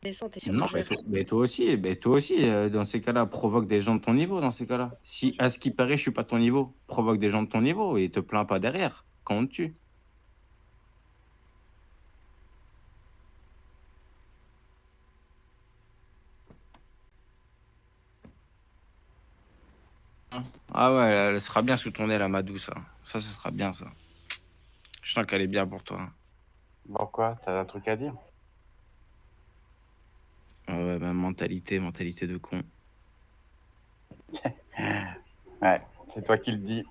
Descends, tu Non, surjoueur. mais toi aussi, dans ces cas-là, provoque des gens de ton niveau dans ces cas-là. Si à ce qui paraît, je suis pas ton niveau, provoque des gens de ton niveau et te plains pas derrière quand on te tue. Hein. Ah ouais, elle sera bien sous ton aile, Amadou, ça. Ça, ce sera bien, ça. Je sens qu'elle est bien pour toi. Pourquoi? T'as un truc à dire? Ah ouais, bah, mentalité de con. Ouais, c'est toi qui le dis.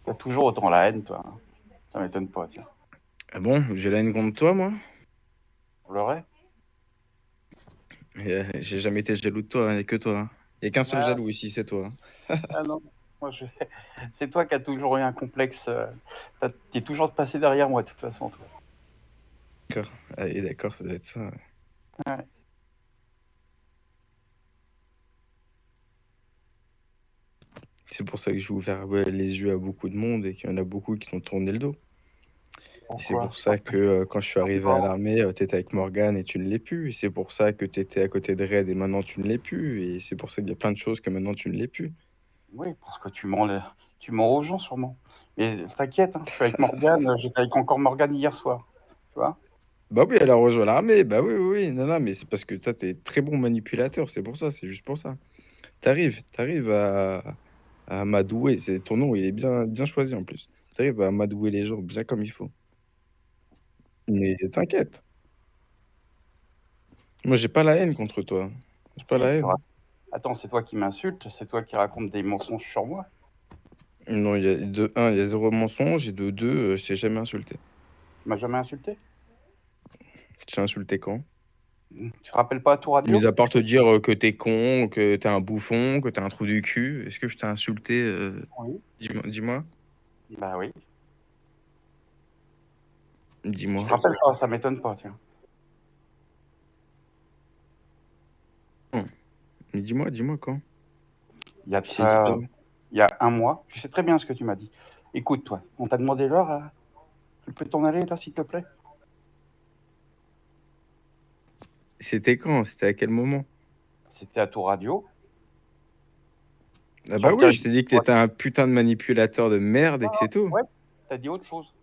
T'as toujours autant la haine, toi, hein. Ça m'étonne pas, tiens. Ah bon, j'ai la haine contre toi, moi? Vous l'aurez? Et, j'ai jamais été jaloux de toi, il y a que toi, hein. Il y a qu'un seul Ah, jaloux ici, c'est toi, hein. ah non, moi je c'est toi qui as toujours eu un complexe, tu toujours passé derrière moi de toute façon, toi. D'accord. Allez, d'accord, ça doit être ça, ouais. Ouais. C'est pour ça que j'ai ouvert, ouais, les yeux à beaucoup de monde et qu'il y en a beaucoup qui t'ont tourné le dos. Et c'est Pourquoi? pour ça que, quand je suis arrivé à l'armée, tu avec Morgan et tu ne l'es plus. Et c'est pour ça que tu étais à côté de Red et maintenant tu ne l'es plus. Et c'est pour ça qu'il y a plein de choses que maintenant tu ne l'es plus. Oui, parce que tu mens aux gens sûrement. Mais t'inquiète, hein, je suis avec Morgane, j'étais avec encore Morgane hier soir, tu vois? Bah oui, elle a rejoint l'armée. Bah oui, oui, oui. Non, non, mais c'est parce que toi, tu es très bon manipulateur. C'est pour ça, c'est juste pour ça. T'arrives à amadouer. C'est ton nom, il est bien, bien choisi en plus. T'arrives à amadouer les gens bien comme il faut. Mais t'inquiète. Moi, j'ai pas la haine contre toi. J'ai pas Si, la haine. attends, c'est toi qui m'insultes, c'est toi qui racontes des mensonges sur moi. Non, il y a de un, il y a zéro mensonge et de deux, je t'ai jamais insulté. Tu m'as jamais insulté? Je t'ai insulté quand? Tu te rappelles pas à tout Mis radio? à part te dire, que t'es con, que t'es un bouffon, que t'es un trou du cul. Est-ce que je t'ai insulté, Oui. dis-moi? Bah oui. Tu Dis-moi? te rappelles pas, ça m'étonne pas, tiens. Non, mais dis-moi quand? Il y a de Je t'ai dit ça, quoi? il y a un mois, tu sais très bien ce que tu m'as dit. Écoute, toi, on t'a demandé l'heure, tu peux t'en aller là, s'il te plaît? C'était quand? C'était à quel moment? C'était à tout radio, Ah sur bah le oui, je territoire. t'ai dit que t'étais un putain de manipulateur de merde et que c'est tout. Ouais, t'as dit autre chose.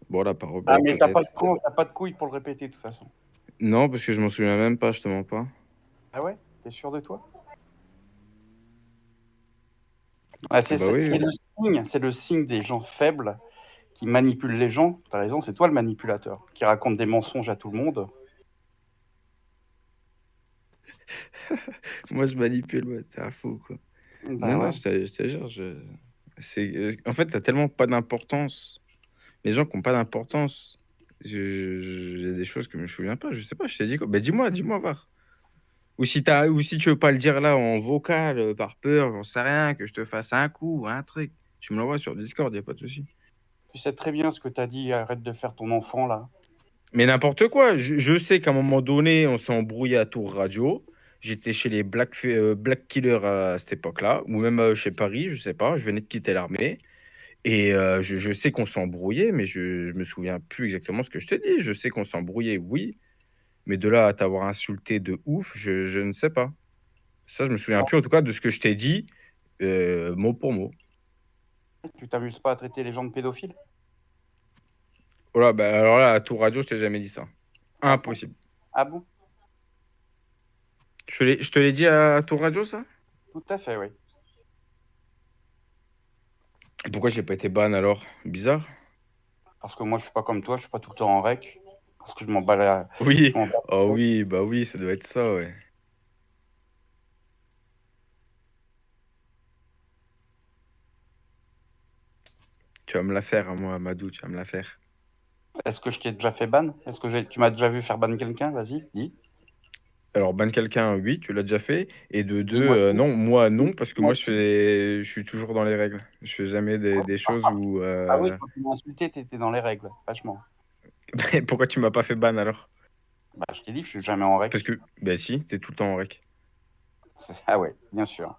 Bon là, par Ah, bah mais peut-être. t'as pas de couilles pour le répéter, de toute façon. Non, parce que je m'en souviens même pas, je te mens pas. Ah ouais? T'es sûr de toi? Ah, Ah bah oui, oui. c'est le signe des gens faibles qui manipulent les gens. T'as raison, c'est toi le manipulateur, qui raconte des mensonges à tout le monde. Moi je manipule, ouais, tu un fou, quoi. Bah Non, non, ouais. je te jure, c'est, en fait, tu tellement pas d'importance. Les gens qui ont pas d'importance. Il y a des choses que je me souviens pas, je sais pas, je t'ai dit quoi? Bah dis-moi, voir. Ou si tu veux pas le dire là en vocal, par peur, j'en sais rien, que je te fasse un coup, un truc, tu me l'envoies sur Discord, y a pas de souci. Tu sais très bien ce que t'as dit, arrête de faire ton enfant là. Mais n'importe quoi, je sais qu'à un moment donné, on s'est embrouillé à Tour Radio. J'étais chez les Black Killers à cette époque-là, ou même, chez Paris, je sais pas, je venais de quitter l'armée. Et je sais qu'on s'est embrouillé, mais je me souviens plus exactement ce que je t'ai dit. Je sais qu'on s'est embrouillé, oui, mais de là à t'avoir insulté de ouf, je ne sais pas. Ça, je me souviens plus en tout cas de ce que je t'ai dit, mot pour mot. Tu t'amuses pas à traiter les gens de pédophiles? Voilà, bah, alors là, à Tour Radio, je t'ai jamais dit ça. Ah bon? Impossible. Ah bon? Je te l'ai dit à Tour Radio, ça? Tout à fait, oui. Pourquoi j'ai pas été ban alors? Bizarre. Parce que moi, je suis pas comme toi, je suis pas tout le temps en rec. Parce que je m'en bats je Oui, m'en bats oh les steaks. oui, bah oui, ça doit être ça, ouais. Tu vas me la faire, hein, moi, Amadou, tu vas me la faire. Est-ce que je t'ai déjà fait ban? Tu m'as déjà vu faire ban quelqu'un? Vas-y, dis. Alors, ban quelqu'un, oui, tu l'as déjà fait. Et de deux, Dis-moi tout. non, moi, non, parce que Dis-moi moi, tout. je suis toujours dans les règles. Je fais jamais des choses où. Ah oui, quand tu m'as insulté, t'étais dans les règles, vachement. Pourquoi tu m'as pas fait ban alors? Bah, je t'ai dit, je suis jamais en Parce rec. que, bah si, t'es tout le temps en rec. Ah ouais, bien sûr.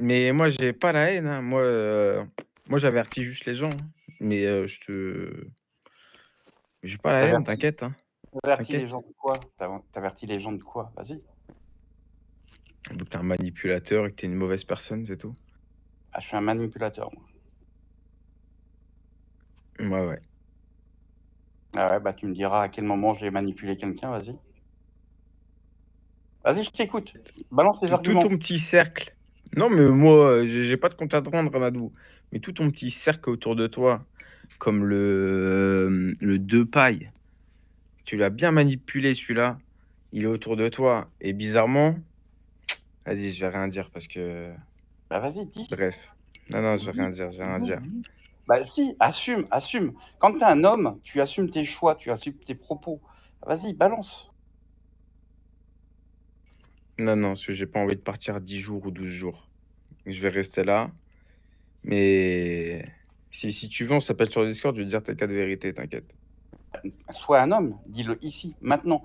Mais moi, j'ai pas la haine, hein. Moi, j'avertis juste les gens, hein. Mais j'ai pas la haine, T'avertis, t'inquiète, hein. t'avertis les T'inquiète. gens de quoi? T'avertis les gens de quoi? Vas-y. Donc tu un manipulateur et que t'es une mauvaise personne, c'est tout. Ah, je suis un manipulateur, moi. Ouais, ouais. Ah ouais, bah tu me diras à quel moment j'ai manipulé quelqu'un, vas-y. Vas-y, je t'écoute. Balance tes Tout ton arguments. petit cercle. Non, mais moi, j'ai pas de compte à te rendre, Amadou. Mais tout ton petit cercle autour de toi, comme le deux pailles, tu l'as bien manipulé celui-là. Il est autour de toi. Et bizarrement, vas-y, je vais rien dire parce que. Bah vas-y, dis. Bref. Non, non, je vais rien Dis. dire, je vais rien dire. Bah si, assume, assume. Quand t'es un homme, tu assumes tes choix, tu assumes tes propos. Vas-y, balance. Non, non, parce que j'ai pas envie de partir 10 jours ou 12 jours. Je vais rester là. Mais si tu veux, on s'appelle sur Discord, je vais te dire tes cas de vérité, t'inquiète. Sois un homme, dis-le ici, maintenant.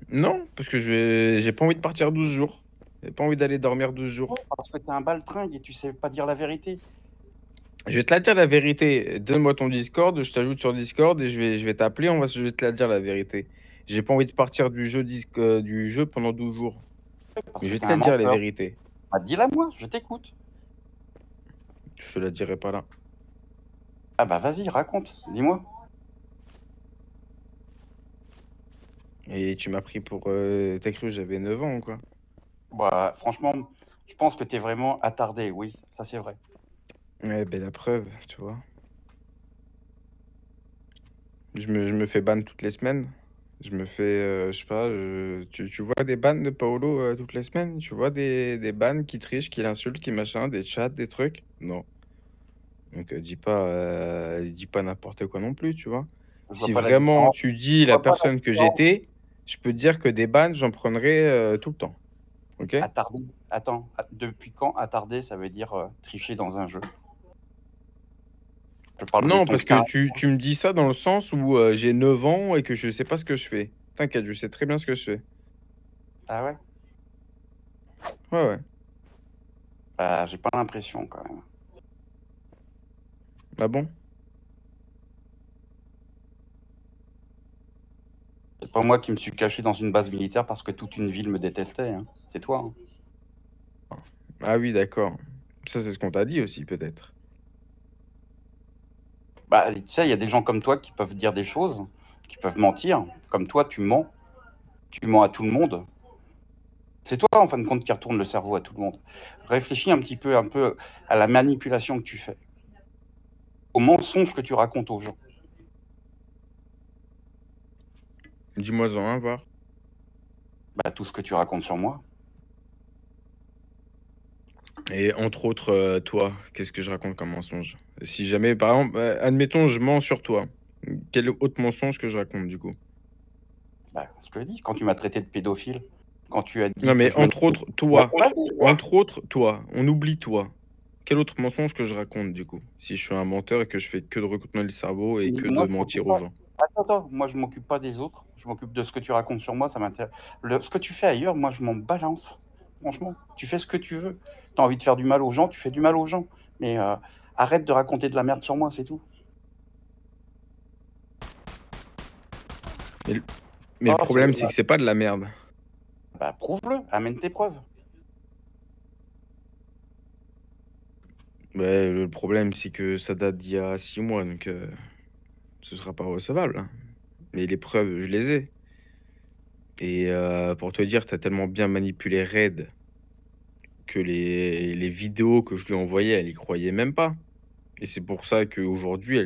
Non, parce que j'ai pas envie de partir 12 jours. J'ai pas envie d'aller dormir 12 jours. Parce que t'es un baltringue et tu sais pas dire la vérité. Je vais te la dire la vérité. Donne-moi ton Discord, je t'ajoute sur Discord et je vais t'appeler, je vais te la dire la vérité. J'ai pas envie de partir du jeu pendant 12 jours. Parce Mais je que vais t'es te un la dire la menteur. vérité. Bah dis-la moi, je t'écoute. Je te la dirai pas là. Ah bah vas-y, raconte, dis-moi. Et tu m'as pris pour. T'as cru que j'avais 9 ans, quoi. Bah franchement, je pense que t'es vraiment attardé, oui, ça c'est vrai. Ouais, ben la preuve, tu vois. Je me fais ban toutes les semaines. Je me fais, je sais pas, tu vois des bans de Paolo toutes les semaines? Tu vois des bans qui trichent, qui l'insultent, qui machin, des chats, des trucs? Non. Donc dis pas n'importe quoi non plus, tu vois? Je vois Si pas la vraiment différence. tu dis Je la vois pas la personne que différence. j'étais, je peux te dire que des bans, j'en prendrai tout le temps. Ok? Attardé. Attends, depuis quand attardé, ça veut dire tricher dans un jeu? Je parle de Non, ton parce que cas. tu me dis ça dans le sens où j'ai 9 ans et que je sais pas ce que je fais. T'inquiète, je sais très bien ce que je fais. Ah ouais? Ouais, ouais. Bah j'ai pas l'impression quand même. Ah bon? C'est pas moi qui me suis caché dans une base militaire parce que toute une ville me détestait, hein. C'est toi, hein. Ah oui, d'accord. Ça, c'est ce qu'on t'a dit aussi, peut-être. Bah tu sais, il y a des gens comme toi qui peuvent dire des choses, qui peuvent mentir. Comme toi, tu mens. Tu mens à tout le monde. C'est toi, en fin de compte, qui retourne le cerveau à tout le monde. Réfléchis un peu à la manipulation que tu fais, aux mensonges que tu racontes aux gens. Dis-moi-en un, voir. Bah, tout ce que tu racontes sur moi. Et entre autres, toi, qu'est-ce que je raconte comme mensonge? Si jamais, par exemple, admettons, je mens sur toi. Quel autre mensonge que je raconte, du coup? Bah, je te l'ai dit, quand tu m'as traité de pédophile, quand tu as Non, dit que mais je menais. entre autres, Ouais, toi. vas-y. Entre autres, toi. On oublie toi. Quel autre mensonge que je raconte, du coup? Si je suis un menteur et que je fais que de recouper le cerveau et que Moi, de je m'occupe mentir aux pas. gens. Attends, moi, je m'occupe pas des autres. Je m'occupe de ce que tu racontes sur moi, ça m'intéresse. Ce que tu fais ailleurs, moi, je m'en balance. Franchement, tu fais ce que tu veux. Tu as envie de faire du mal aux gens, tu fais du mal aux gens. Mais arrête de raconter de la merde sur moi, c'est tout. Mais, mais le Oh, problème, c'est que c'est pas de la merde. bah, prouve-le, amène tes preuves. Ouais, le problème, c'est que ça date d'il y a 6 mois, donc ce sera pas recevable, hein. Mais les preuves, je les ai. Et pour te dire, tu as tellement bien manipulé Red que les vidéos que je lui envoyais, elle y croyait même pas. Et c'est pour ça qu'aujourd'hui,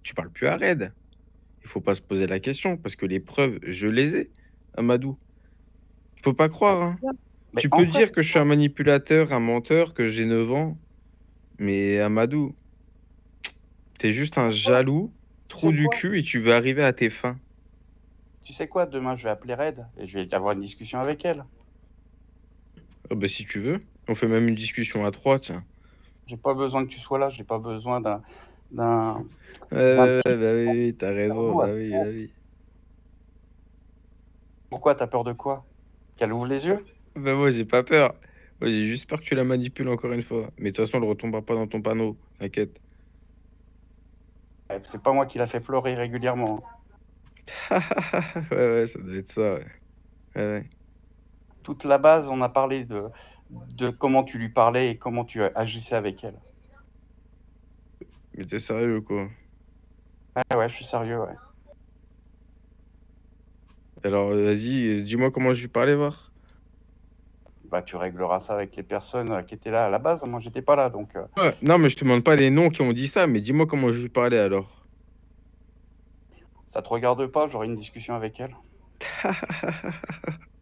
tu parles plus à Red. Il faut pas se poser la question parce que les preuves, je les ai, Amadou. Faut pas Bah, croire, hein. c'est bien. Mais Tu en peux vrai, dire que je suis un manipulateur, un menteur, que j'ai 9 ans, mais Amadou, t'es juste un jaloux, tu trou sais du quoi? cul et tu veux arriver à tes fins. Tu sais quoi? Demain, je vais appeler Red et je vais avoir une discussion avec elle. Ah bah si tu veux, on fait même une discussion à 3, tiens. J'ai pas besoin que tu sois là, j'ai pas besoin d'un d'un Ouais, type bah oui, oui, t'as raison, cerveau à bah oui, bah 100. oui. Pourquoi? T'as peur de quoi? Qu'elle ouvre les yeux? Bah moi j'ai pas peur. J'ai juste peur que tu la manipules encore une fois. Mais de toute façon, elle retombera pas dans ton panneau. T'inquiète. C'est pas moi qui l'a fait pleurer régulièrement. Ouais, ouais, ça doit être ça, ouais. Ouais, ouais. Toute la base, on a parlé de comment tu lui parlais et comment tu agissais avec elle. Mais t'es sérieux, quoi. Ouais, ouais, je suis sérieux, ouais. Alors, vas-y, dis-moi comment je lui parlais, voir. Bah, tu régleras ça avec les personnes qui étaient là à la base. Moi, j'étais pas là, donc Ouais, non, mais je te demande pas les noms qui ont dit ça, mais dis-moi comment je lui parlais alors. ça te regarde pas, j'aurai une discussion avec elle.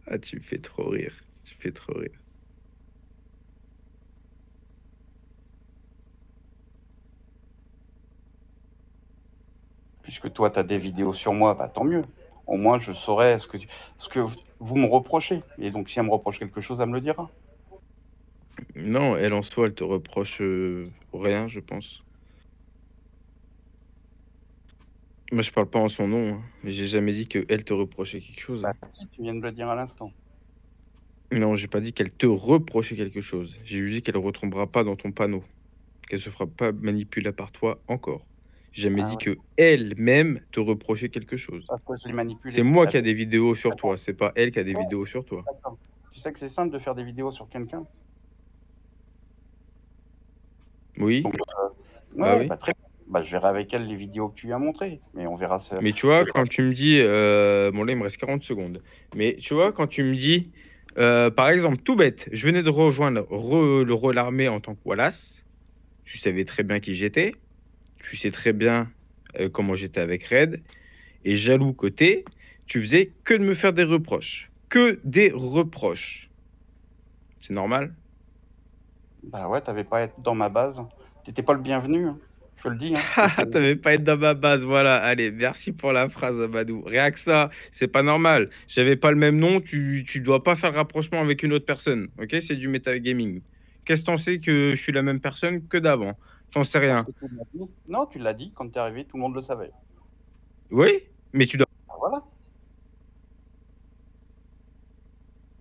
Ah, tu me fais trop rire. Tu me fais trop rire. Puisque toi, tu as des vidéos sur moi, bah, tant mieux. Au moins, je saurais ce que vous me reprochez. Et donc, si elle me reproche quelque chose, elle me le dira. Non, elle en soi, elle te reproche rien, je pense. Moi, je parle pas en son nom, hein, mais j'ai jamais dit que elle te reprochait quelque chose, Bah, hein. si, tu viens de le dire à l'instant. Non, j'ai pas dit qu'elle te reprochait quelque chose. J'ai juste dit qu'elle retombera pas dans ton panneau, qu'elle se fera pas manipuler par toi encore. J'ai jamais Ah dit ouais, que elle-même te reprochait quelque chose. parce que je l'ai C'est manipulé. moi Bah, qui a des vidéos sur attends, toi, c'est pas elle qui a des ouais, vidéos sur toi. d'accord. Tu sais que c'est simple de faire des vidéos sur quelqu'un. Oui, Donc, bah ouais, oui. bah, très bien. Bah, je verrai avec elle les vidéos que tu lui as montrées. Mais on verra ça. Mais tu vois, quand tu me dis, bon là, il me reste 40 secondes. Mais tu vois, quand tu me dis, par exemple, tout bête, je venais de rejoindre l'armée en tant que Wallace. Tu savais très bien qui j'étais. Tu sais très bien comment j'étais avec Red. Et jaloux côté, tu faisais que de me faire des reproches. Que des reproches. C'est normal? Bah ouais, t'avais pas à être dans ma base. T'étais pas le bienvenu, hein. Je te le dis, hein. Et je te Ah, le dis. t'avais pas être dans ma base, voilà. Allez, merci pour la phrase, Amadou. Rien que ça, c'est pas normal. J'avais pas le même nom, tu dois pas faire le rapprochement avec une autre personne. Ok, c'est du metagaming. Qu'est-ce que t'en sais que je suis la même personne que d'avant? T'en sais Parce rien. que tu l'as dit. Non, tu l'as dit quand t'es arrivé, tout le monde le savait. Oui, mais tu dois. Ah, voilà.